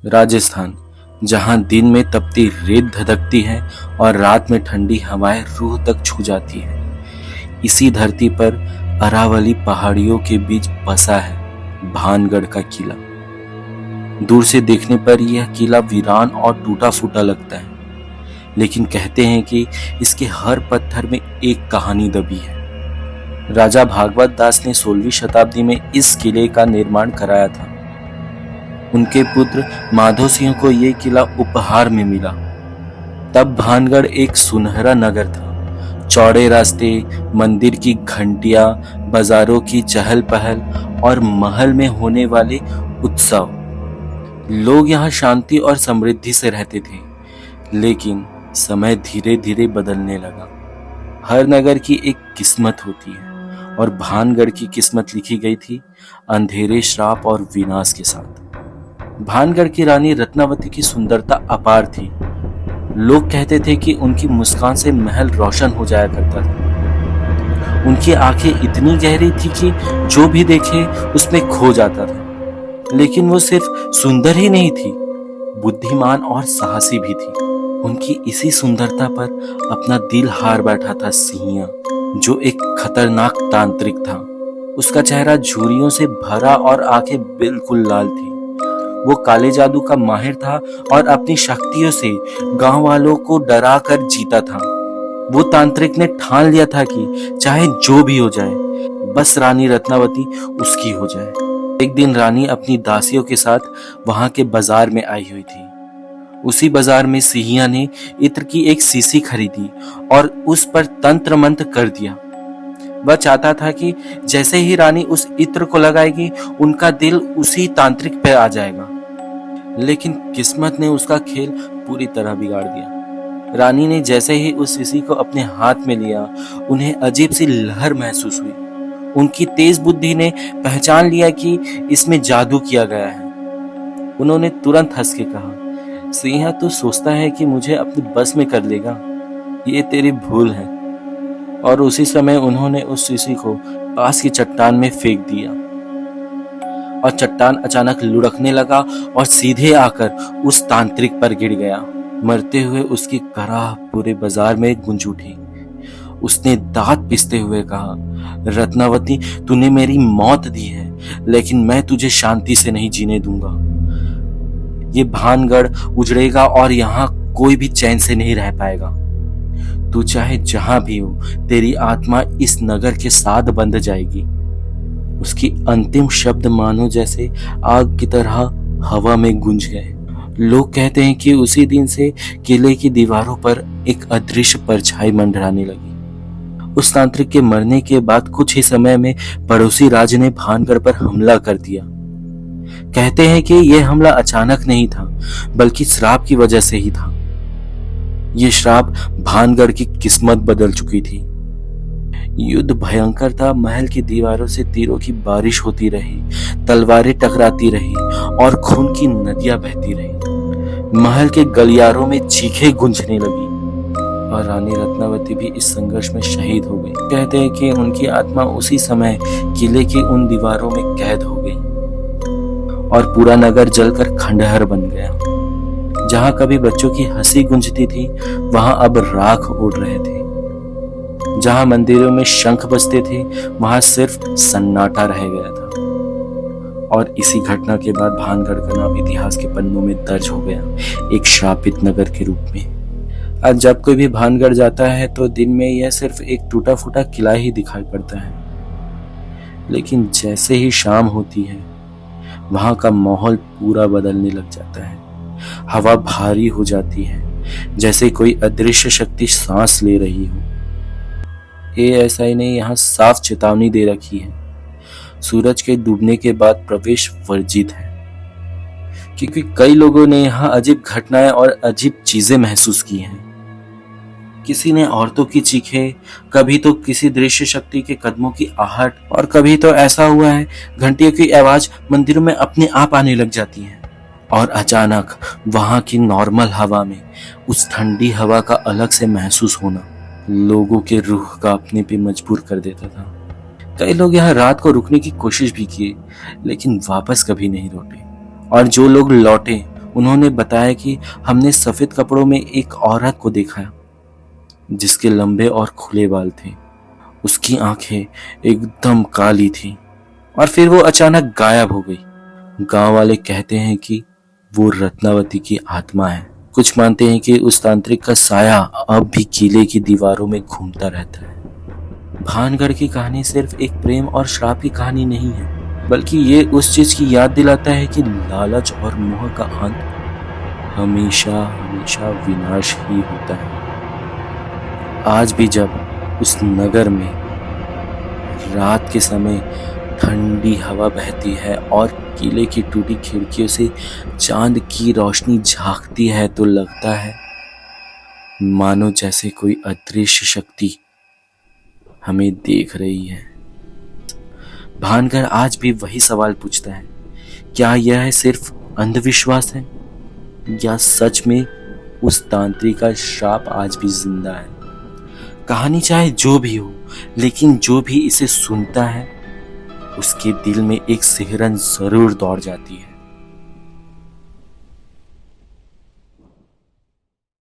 राजस्थान, जहां दिन में तपती रेत धधकती है और रात में ठंडी हवाएं रूह तक छू जाती है। इसी धरती पर अरावली पहाड़ियों के बीच बसा है भानगढ़ का किला। दूर से देखने पर यह किला वीरान और टूटा फूटा लगता है, लेकिन कहते हैं कि इसके हर पत्थर में एक कहानी दबी है। राजा भागवत दास ने 16वीं शताब्दी में इस किले का निर्माण कराया था। उनके पुत्र माधो सिंह को यह किला उपहार में मिला। तब भानगढ़ एक सुनहरा नगर था। चौड़े रास्ते, मंदिर की घंटियां, बाजारों की चहल पहल और महल में होने वाले उत्सव। लोग यहाँ शांति और समृद्धि से रहते थे। लेकिन समय धीरे धीरे बदलने लगा। हर नगर की एक किस्मत होती है, और भानगढ़ की किस्मत लिखी गई थी अंधेरे, श्राप और विनाश के साथ। भानगढ़ की रानी रत्नावती की सुंदरता अपार थी। लोग कहते थे कि उनकी मुस्कान से महल रोशन हो जाया करता था। उनकी आंखें इतनी गहरी थी कि जो भी देखे उसमें खो जाता था। लेकिन वो सिर्फ सुंदर ही नहीं थी, बुद्धिमान और साहसी भी थी। उनकी इसी सुंदरता पर अपना दिल हार बैठा था सिंहिया, जो एक खतरनाक तांत्रिक था। उसका चेहरा झुर्रियों से भरा और आंखें बिल्कुल लाल थी। वो काले जादू का माहिर था और अपनी शक्तियों से गांव वालों को डरा कर जीता था। वो तांत्रिक ने ठान लिया था कि चाहे जो भी हो जाए, बस रानी रत्नावती उसकी हो जाए। एक दिन रानी अपनी दासियों के साथ वहां के बाजार में आई हुई थी। उसी बाजार में सिंहिया ने इत्र की एक शीशी खरीदी और उस पर तंत्र मंत्र कर दिया। वह चाहता था कि जैसे ही रानी उस इत्र को लगाएगी, उनका दिल उसी तांत्रिक पे आ जाएगा। लेकिन किस्मत ने उसका खेल पूरी तरह बिगाड़ दिया। रानी ने जैसे ही उस शीशी को अपने हाथ में लिया, उन्हें अजीब सी लहर महसूस हुई। उनकी तेज बुद्धि ने पहचान लिया कि इसमें जादू किया गया है। उन्होंने तुरंत हंस के कहा, सिंहिया, तू सोचता है कि मुझे अपनी बस में कर लेगा? ये तेरी भूल है। और उसी समय उन्होंने उस शीशी को पास की चट्टान में फेंक दिया, और चट्टान अचानक लुढ़कने लगा और सीधे आकर उस तांत्रिक पर गिर गया। मरते हुए उसकी कराह पूरे बाजार में गूंज उठी। उसने दांत पिसते हुए कहा, रत्नावती, तूने मेरी मौत दी है, लेकिन मैं तुझे शांति से नहीं जीने दूंगा। ये भानगढ़ उजड़ेगा और यहाँ कोई भी चैन से नहीं रह पाएगा। तू चाहे जहां भी हो, तेरी आत्मा इस नगर के साथ बंध जाएगी। उसकी अंतिम शब्द मानो जैसे आग की तरह हवा में गूंज गए। लोग कहते हैं कि उसी दिन से किले की दीवारों पर एक अदृश्य परछाई मंडराने लगी। उस तांत्रिक के मरने के बाद कुछ ही समय में पड़ोसी राज ने भानगढ़ पर हमला कर दिया। कहते हैं कि यह हमला अचानक नहीं था, बल्कि श्राप की वजह से ही था। ये श्राप भानगढ़ की किस्मत बदल चुकी थी। युद्ध भयंकर था। महल की दीवारों से तीरों की बारिश होती रही, तलवारें टकराती रही और खून की नदियां बहती रही। महल के गलियारों में चीखें गूंजने लगी, और रानी रत्नावती भी इस संघर्ष में शहीद हो गई। कहते हैं कि उनकी आत्मा उसी समय किले की उन दीवारों में कैद हो गई, और पूरा नगर जलकर खंडहर बन गया। जहां कभी बच्चों की हंसी गूंजती थी, वहां अब राख उड़ रहे थे। जहां मंदिरों में शंख बजते थे, वहां सिर्फ सन्नाटा रह गया था। और इसी घटना के बाद भानगढ़ का नाम इतिहास के पन्नों में दर्ज हो गया, एक श्रापित नगर के रूप में। आज जब कोई भी भानगढ़ जाता है तो दिन में यह सिर्फ एक टूटा फूटा किला ही दिखाई पड़ता है। लेकिन जैसे ही शाम होती है, वहां का माहौल पूरा बदलने लग जाता है। हवा भारी हो जाती है, जैसे कोई अदृश्य शक्ति सांस ले रही हो। एएसआई ने यहाँ साफ चेतावनी दे रखी है, सूरज के डूबने के बाद प्रवेश वर्जित है। क्योंकि कई लोगों ने यहाँ अजीब घटनाएं और अजीब चीजें महसूस की हैं। किसी ने औरतों की चीखें, कभी तो किसी दृश्य शक्ति के कदमों की आहट, और कभी तो ऐसा हुआ है घंटियों की आवाज मंदिरों में अपने आप आने लग जाती है। और अचानक वहां की नॉर्मल हवा में उस ठंडी हवा का अलग से महसूस होना लोगों के रूह का अपने पे मजबूर कर देता था। कई लोग यहाँ रात को रुकने की कोशिश भी किए, लेकिन वापस कभी नहीं लौटे। और जो लोग लौटे उन्होंने बताया कि हमने सफेद कपड़ों में एक औरत को देखा जिसके लंबे और खुले बाल थे। उसकी आंखें एकदम काली थी और फिर वो अचानक गायब हो गई। गांव वाले कहते हैं कि वो रत्नावती की आत्मा है। कुछ मानते हैं कि उस तांत्रिक का साया अब भी किले की दीवारों में घूमता रहता है। भानगढ़ की कहानी सिर्फ एक प्रेम और श्राप की कहानी नहीं है, बल्कि ये उस चीज की याद दिलाता है कि लालच और मोह का अंत हमेशा हमेशा विनाश ही होता है। आज भी जब उस नगर में रात के समय ठंडी हवा बहती है और किले की टूटी खिड़कियों से चांद की रोशनी झांकती है, तो लगता है मानो जैसे कोई अदृश्य शक्ति हमें देख रही है। भानगढ़ आज भी वही सवाल पूछता है, क्या यह सिर्फ अंधविश्वास है या सच में उस तांत्रिक का श्राप आज भी जिंदा है? कहानी चाहे जो भी हो, लेकिन जो भी इसे सुनता है उसके दिल में एक सिहरन जरूर दौड़ जाती है।